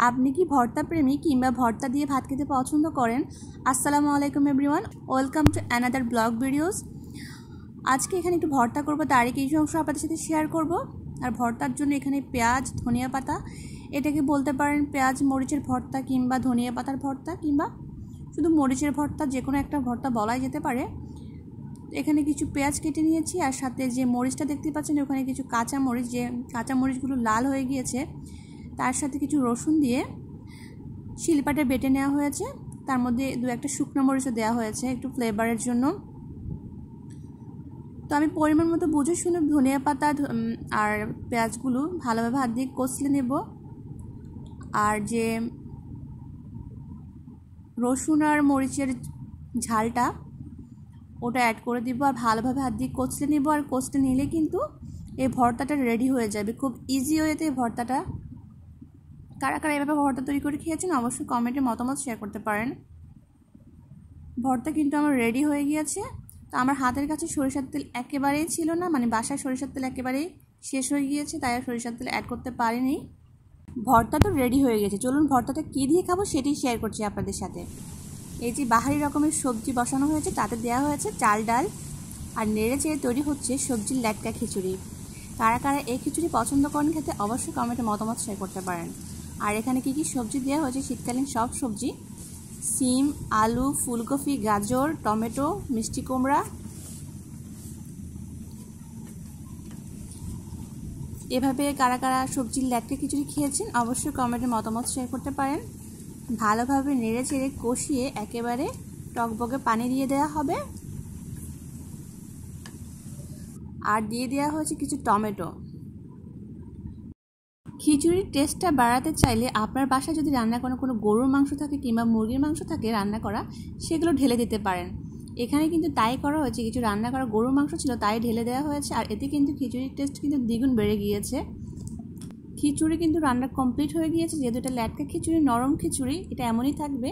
আপনি কি ভর্তা প্রেমী কিংবা ভর্তা দিয়ে ভাত খেতে পছন্দ করেন? আসসালামু আলাইকুম everyone, welcome to another blog videos. আজকে এখানে একটু ভর্তা করব, তারই কিছু অংশ আপনাদের সাথে শেয়ার করব। আর ভর্তার জন্য এখানে পেঁয়াজ, ধনিয়া পাতা, এটাকে বলতে পারেন পেঁয়াজ মরিচের ভর্তা কিংবা ধনিয়া পাতার ভর্তা কিংবা শুধু মরিচের ভর্তা, যে কোনো একটা ভর্তা বলাই যেতে পারে। এখানে কিছু পেঁয়াজ কেটে নিয়েছি, আর সাথে যে মরিচটা দেখতে পাচ্ছেন ওখানে কিছু কাঁচা মরিচ, যে কাঁচা মরিচগুলো লাল হয়ে গিয়েছে, তার সাথে কিছু রসুন দিয়ে শিলপাটে বেটে নেওয়া হয়েছে। তার মধ্যে দু একটা শুকনো মরিচও দেওয়া হয়েছে একটু ফ্লেভারের জন্য। তো আমি পরিমাণ মতো বুঝে শুনে ধনিয়া পাতা আর পেঁয়াজগুলো ভালোভাবে হাত দিয়ে কষলে নেব, আর যে রসুন আর মরিচের ঝালটা ওটা অ্যাড করে দিব, আর ভালোভাবে হাত দিয়ে কষলে নেব। আর কষলে নিলে কিন্তু এই ভর্তাটা রেডি হয়ে যাবে খুব ইজি ওয়েতে। এই ভর্তাটা কারা কারা এভাবে ভর্তা তৈরি করে খেয়েছেন অবশ্যই কমেন্টে মতামত শেয়ার করতে পারেন। ভর্তা কিন্তু আমার রেডি হয়ে গিয়েছে। তো আমার হাতের কাছে সরিষার তেল একেবারেই ছিল না, মানে বাসায় সরিষার তেল একেবারেই শেষ হয়ে গিয়েছে, তাই আর সরিষার তেল অ্যাড করতে পারিনি। ভর্তা তো রেডি হয়ে গেছে, চলুন ভর্তাটা কী দিয়ে খাবো সেটাই শেয়ার করছি আপনাদের সাথে। এই যে বাহারি রকমের সবজি বসানো হয়েছে, তাতে দেওয়া হয়েছে চাল ডাল, আর নেড়ে চেড়ে তৈরি হচ্ছে সবজির ল্যাটকা খিচুড়ি। কারা কারা এই খিচুড়ি পছন্দ করেন খেতে অবশ্যই কমেন্টে মতামত শেয়ার করতে পারেন। আর এখানে কি কি সবজি দেওয়া হয়েছে, শীতকালীন সব সবজি, সিম, আলু, ফুলকপি, গাজর, টমেটো, মিষ্টি কুমড়া। এভাবে কারা কারা সবজির ল্যাটকা খিচুড়ি খেয়েছেন অবশ্যই কমেন্টে মতামত শেয়ার করতে পারেন। ভালোভাবে নেড়ে চেড়ে কষিয়ে একেবারে টকবকে পানি দিয়ে দেওয়া হবে, আর দিয়ে দেওয়া হয়েছে কিছু টমেটো। খিচুড়ির টেস্টটা বাড়াতে চাইলে আপনার বাসায় যদি রান্না করা কোনো গরুর মাংস থাকে কিংবা মুরগির মাংস থাকে রান্না করা, সেগুলো ঢেলে দিতে পারেন। এখানে কিন্তু তাই করা হয়েছে, কিছু রান্না করা গরুর মাংস ছিল তাই ঢেলে দেওয়া হয়েছে, আর এতে কিন্তু খিচুড়ির টেস্ট কিন্তু দ্বিগুণ বেড়ে গিয়েছে। খিচুড়ি কিন্তু রান্না কমপ্লিট হয়ে গিয়েছে, যেহেতু এটা ল্যাটকা খিচুড়ি, নরম খিচুড়ি, এটা এমনই থাকবে।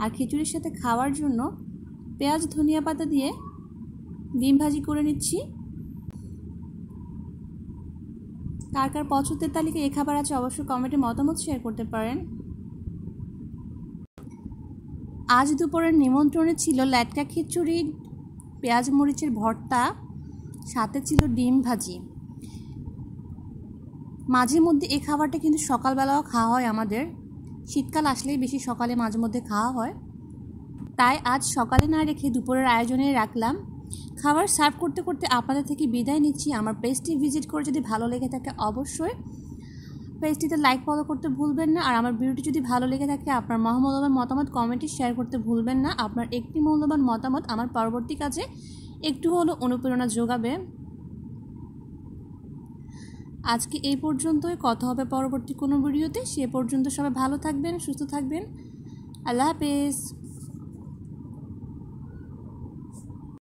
আর খিচুড়ির সাথে খাওয়ার জন্য পেঁয়াজ ধনিয়া পাতা দিয়ে ডিম ভাজি করে নিচ্ছি। কার কার পছন্দের তালিকায় এ খাবার আছে অবশ্যই কমেন্টে মতামত শেয়ার করতে পারেন। আজ দুপুরের নিমন্ত্রণে ছিল ল্যাটকা খিচুড়ি, পেঁয়াজ মরিচের ভর্তা, সাথে ছিল ডিম ভাজি। মাঝে মধ্যে এই খাবারটা কিন্তু সকালবেলাও খাওয়া হয় আমাদের, শীতকাল আসলেই বেশি সকালে মাঝে মধ্যে খাওয়া হয়, তাই আজ সকালে না রেখে দুপুরের আয়োজনে রাখলাম। খাবার সার্ভ করতে করতে আপনাদের থেকে বিদায় নিচ্ছি। আমার পেজটি ভিজিট করে যদি ভালো লেগে থাকে অবশ্যই পেজটিতে লাইক ফলো করতে ভুলবেন না। আর আমার ভিডিওটি যদি ভালো লেগে থাকে আপনার মূল্যবান মতামত কমেন্টে শেয়ার করতে ভুলবেন না। আপনার একটি মূল্যবান মতামত আমার পরবর্তী কাজে একটু হলেও অনুপ্রেরণা যোগাবে। আজকে এই পর্যন্তই, কথা হবে পরবর্তী কোনো ভিডিওতে। সে পর্যন্ত সবাই ভালো থাকবেন, সুস্থ থাকবেন। আল্লাহ হাফেজ।